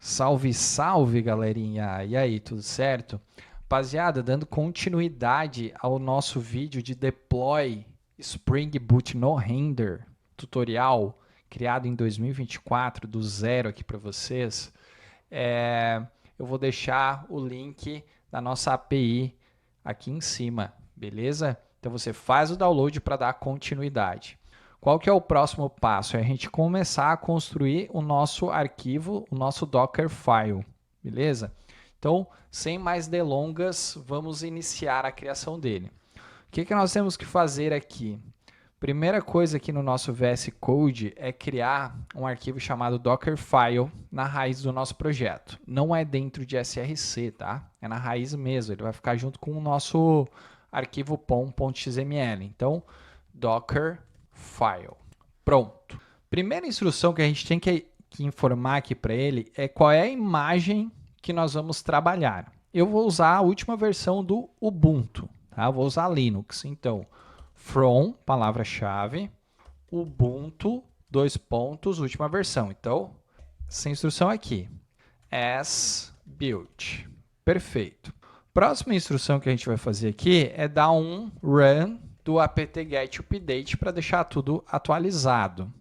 Salve, salve, galerinha! E aí, tudo certo? Rapaziada, dando continuidade ao nosso vídeo de Deploy Spring Boot no Render, tutorial criado em 2024, do zero aqui para vocês. Eu vou deixar o link da nossa API aqui em cima, beleza? Então você faz o download para dar continuidade. Qual que é o próximo passo? É a gente começar a construir o nosso arquivo, o nosso Dockerfile, beleza? Então, sem mais delongas, vamos iniciar a criação dele. O que nós temos que fazer aqui? Primeira coisa aqui no nosso VS Code é criar um arquivo chamado Dockerfile na raiz do nosso projeto. Não é dentro de SRC, tá? É na raiz mesmo, ele vai ficar junto com o nosso arquivo pom.xml. Então, Dockerfile. Pronto. Primeira instrução que a gente tem que informar aqui para ele é qual é a imagem que nós vamos trabalhar. Eu vou usar a última versão do Ubuntu, tá? Eu vou usar Linux. Então, from, palavra-chave, Ubuntu, última versão. Então, essa instrução aqui, as build. Perfeito. Próxima instrução que a gente vai fazer aqui é dar um run do apt-get update para deixar tudo atualizado.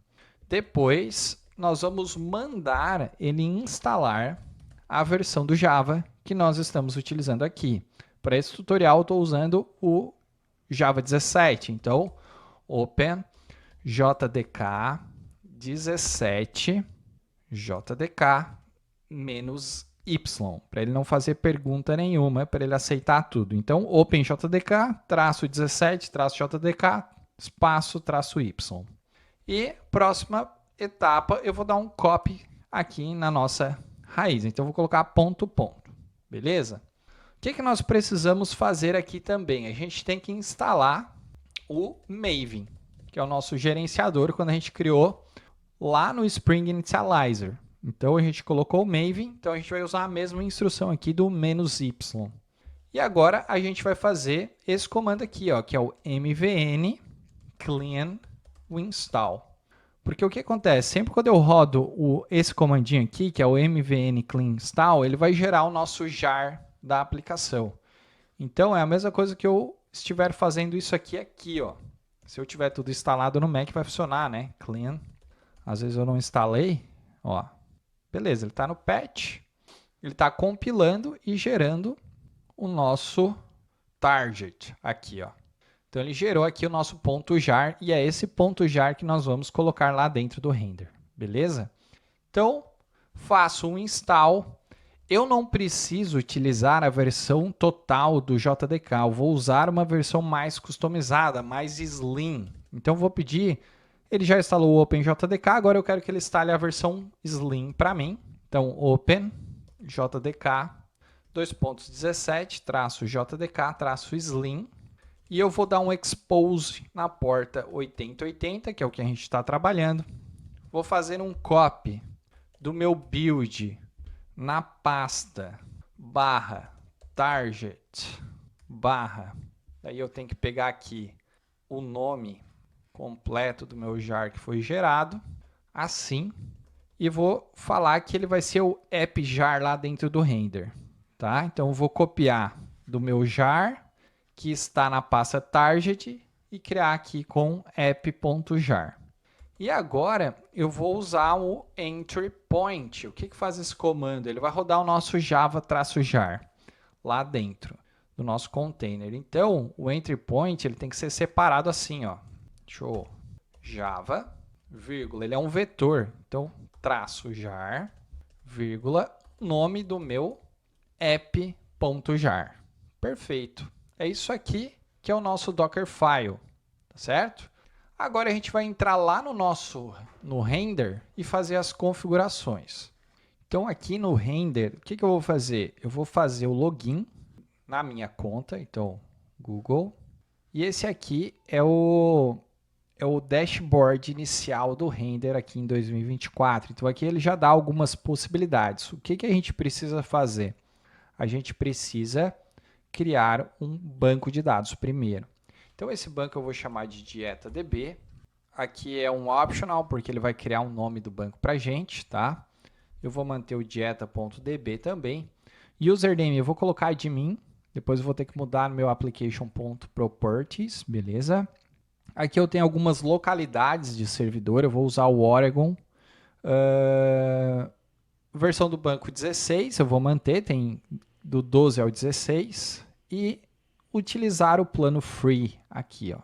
Depois, nós vamos mandar ele instalar a versão do Java que nós estamos utilizando aqui. Para esse tutorial, estou usando o Java 17. Então, open jdk 17 jdk -y, para ele não fazer pergunta nenhuma, para ele aceitar tudo. Então, open jdk, traço 17, traço jdk, espaço, traço y. E próxima etapa, eu vou dar um copy aqui na nossa raiz. Então, eu vou colocar ponto, ponto. Beleza? O que nós precisamos fazer aqui também? A gente tem que instalar o Maven, que é o nosso gerenciador quando a gente criou lá no Spring Initializer. Então, a gente colocou o Maven, então a gente vai usar a mesma instrução aqui do "-y". E agora, a gente vai fazer esse comando aqui, ó, que é o mvn clean install. Porque o que acontece? Sempre quando eu rodo esse comandinho aqui, que é o mvn clean install, ele vai gerar o nosso jar da aplicação. Então, é a mesma coisa que eu estiver fazendo isso aqui, ó. Se eu tiver tudo instalado no Mac, vai funcionar, né? Clean. Às vezes eu não instalei, ó. Beleza, ele está no patch, ele está compilando e gerando o nosso target aqui, ó. Então, ele gerou aqui o nosso ponto jar e é esse ponto jar que nós vamos colocar lá dentro do render, beleza? Então, faço um install. Eu não preciso utilizar a versão total do JDK, eu vou usar uma versão mais customizada, mais slim. Então, vou pedir, ele já instalou o OpenJDK, agora eu quero que ele instale a versão slim para mim. Então, OpenJDK 2.17-JDK-slim. E eu vou dar um expose na porta 8080, que é o que a gente está trabalhando. Vou fazer um copy do meu build na pasta /target daí eu tenho que pegar aqui o nome completo do meu jar que foi gerado, assim, e vou falar que ele vai ser o app jar lá dentro do render, tá? Então eu vou copiar do meu jar que está na pasta target e criar aqui com app.jar. E agora eu vou usar o entry point. O que faz esse comando? Ele vai rodar o nosso java-jar lá dentro do nosso container. Então, o entry point ele tem que ser separado assim, ó. Show. Java, vírgula, ele é um vetor. Então, traço jar, vírgula, nome do meu app.jar. Perfeito. É isso aqui que é o nosso Dockerfile, tá certo? Agora a gente vai entrar lá no render e fazer as configurações. Então aqui no render, o que eu vou fazer? Eu vou fazer o login na minha conta, então Google. E esse aqui é o dashboard inicial do render aqui em 2024. Então aqui ele já dá algumas possibilidades. O que a gente precisa fazer? A gente precisa criar um banco de dados primeiro. Então, esse banco eu vou chamar de DietaDB. Aqui é um optional, porque ele vai criar um nome do banco para a gente, tá? Eu vou manter o dieta.db também. Username, eu vou colocar admin. Depois eu vou ter que mudar no meu application.properties, beleza? Aqui eu tenho algumas localidades de servidor. Eu vou usar o Oregon. Versão do banco 16, eu vou manter, tem do 12 ao 16. E utilizar o plano free aqui, ó.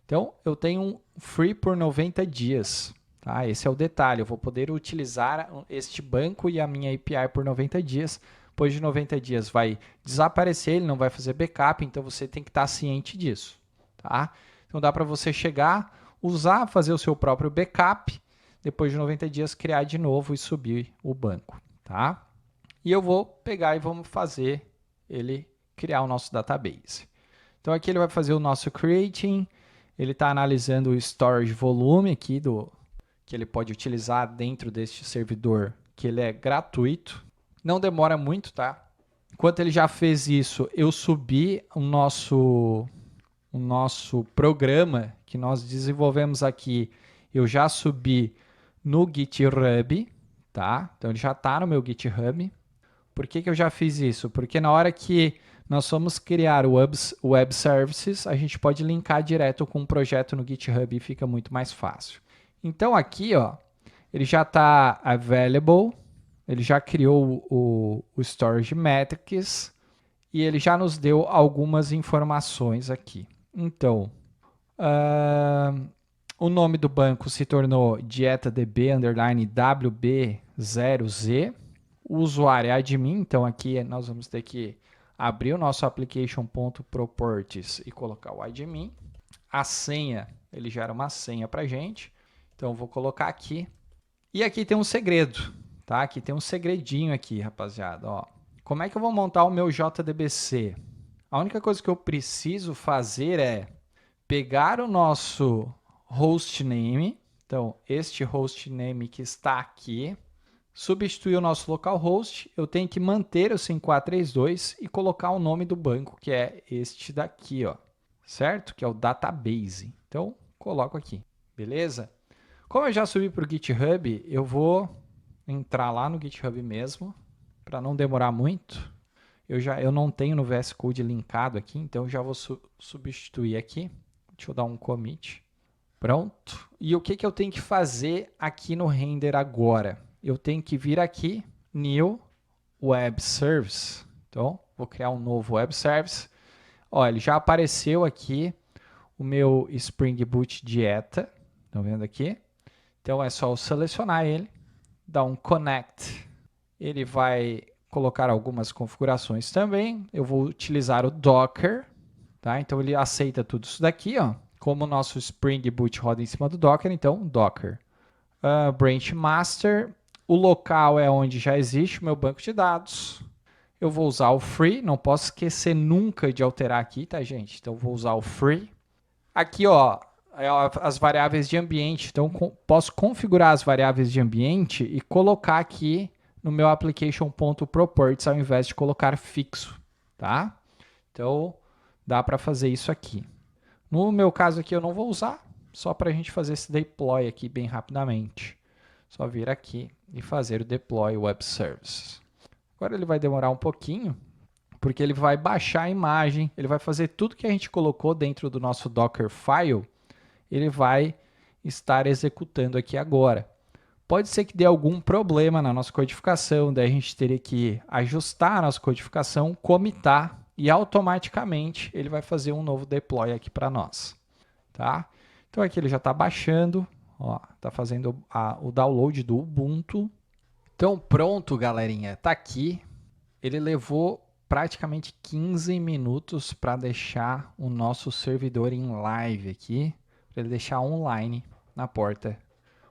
Então, eu tenho um free por 90 dias. Tá? Esse é o detalhe. Eu vou poder utilizar este banco e a minha API por 90 dias. Depois de 90 dias vai desaparecer, ele não vai fazer backup, então você tem que estar ciente disso. Tá? Então, dá para você chegar, usar, fazer o seu próprio backup, depois de 90 dias criar de novo e subir o banco. Tá? E eu vou pegar e vamos fazer ele criar o nosso database. Então, aqui ele vai fazer o nosso creating. Ele está analisando o storage volume aqui que ele pode utilizar dentro deste servidor, que ele é gratuito. Não demora muito, tá? Enquanto ele já fez isso, eu subi o nosso programa que nós desenvolvemos aqui. Eu já subi no GitHub, tá? Então ele já está no meu GitHub. Por que eu já fiz isso? Porque na hora que nós vamos criar o Web Services, a gente pode linkar direto com um projeto no GitHub e fica muito mais fácil. Então aqui, ó, ele já está available, ele já criou o Storage Metrics e ele já nos deu algumas informações aqui. Então, o nome do banco se tornou dietadb_wb0z. O usuário é admin, então aqui nós vamos ter que abrir o nosso application.properties e colocar o admin. A senha, ele gera uma senha para a gente. Então eu vou colocar aqui. E aqui tem um segredo, tá? Aqui tem um segredinho aqui, rapaziada. Ó. Como é que eu vou montar o meu JDBC? A única coisa que eu preciso fazer é pegar o nosso hostname. Então, este hostname que está aqui, substituir o nosso localhost, eu tenho que manter o 5432 e colocar o nome do banco, que é este daqui, ó, certo? Que é o database. Então, coloco aqui, beleza? Como eu já subi para o GitHub, eu vou entrar lá no GitHub mesmo, para não demorar muito. Eu não tenho no VS Code linkado aqui, então eu já vou substituir aqui. Deixa eu dar um commit. Pronto. E o que eu tenho que fazer aqui no render agora? Eu tenho que vir aqui, New Web Service. Então, vou criar um novo Web Service. Olha, ele já apareceu aqui o meu Spring Boot Dieta. Estão vendo aqui? Então, é só eu selecionar ele, dar um Connect. Ele vai colocar algumas configurações também. Eu vou utilizar o Docker. Tá? Então, ele aceita tudo isso daqui, ó. Como o nosso Spring Boot roda em cima do Docker, então Docker. Branch Master, o local é onde já existe o meu banco de dados. Eu vou usar o free, não posso esquecer nunca de alterar aqui, tá, gente? Então, vou usar o free. Aqui, ó, as variáveis de ambiente. Então, posso configurar as variáveis de ambiente e colocar aqui no meu application.properties ao invés de colocar fixo, tá? Então, dá para fazer isso aqui. No meu caso aqui eu não vou usar, só para a gente fazer esse deploy aqui bem rapidamente. Só vir aqui e fazer o deploy web services. Agora ele vai demorar um pouquinho, porque ele vai baixar a imagem, ele vai fazer tudo que a gente colocou dentro do nosso Dockerfile, ele vai estar executando aqui agora. Pode ser que dê algum problema na nossa codificação, daí a gente teria que ajustar a nossa codificação, commitar, e automaticamente ele vai fazer um novo deploy aqui para nós. Tá? Então aqui ele já está baixando, está fazendo o download do Ubuntu. Então pronto, galerinha, está aqui. Ele levou praticamente 15 minutos para deixar o nosso servidor em live aqui, para ele deixar online na porta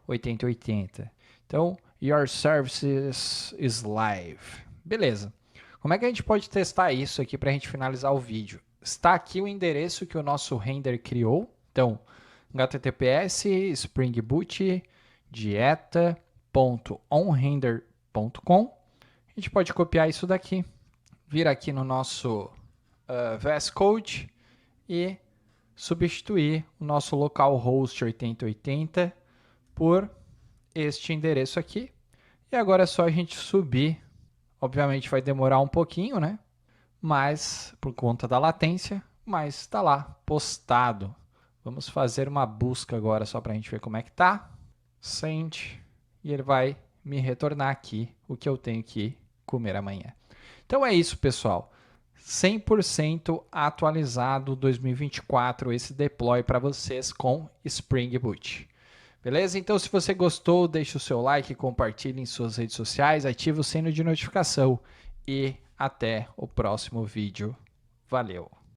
8080. Então, your services is live. Beleza. Como é que a gente pode testar isso aqui para a gente finalizar o vídeo? Está aqui o endereço que o nosso render criou. Então, https spring boot dieta.onrender.com. A gente pode copiar isso daqui, vir aqui no nosso VS Code e substituir o nosso localhost 8080 por este endereço aqui. E agora é só a gente subir. Obviamente vai demorar um pouquinho, né? Mas por conta da latência, mas está lá, postado. Vamos fazer uma busca agora só para a gente ver como é que tá. Send. E ele vai me retornar aqui o que eu tenho que comer amanhã. Então é isso, pessoal. 100% atualizado 2024 esse deploy para vocês com Spring Boot. Beleza? Então, se você gostou, deixe o seu like, compartilhe em suas redes sociais, ative o sino de notificação e até o próximo vídeo. Valeu!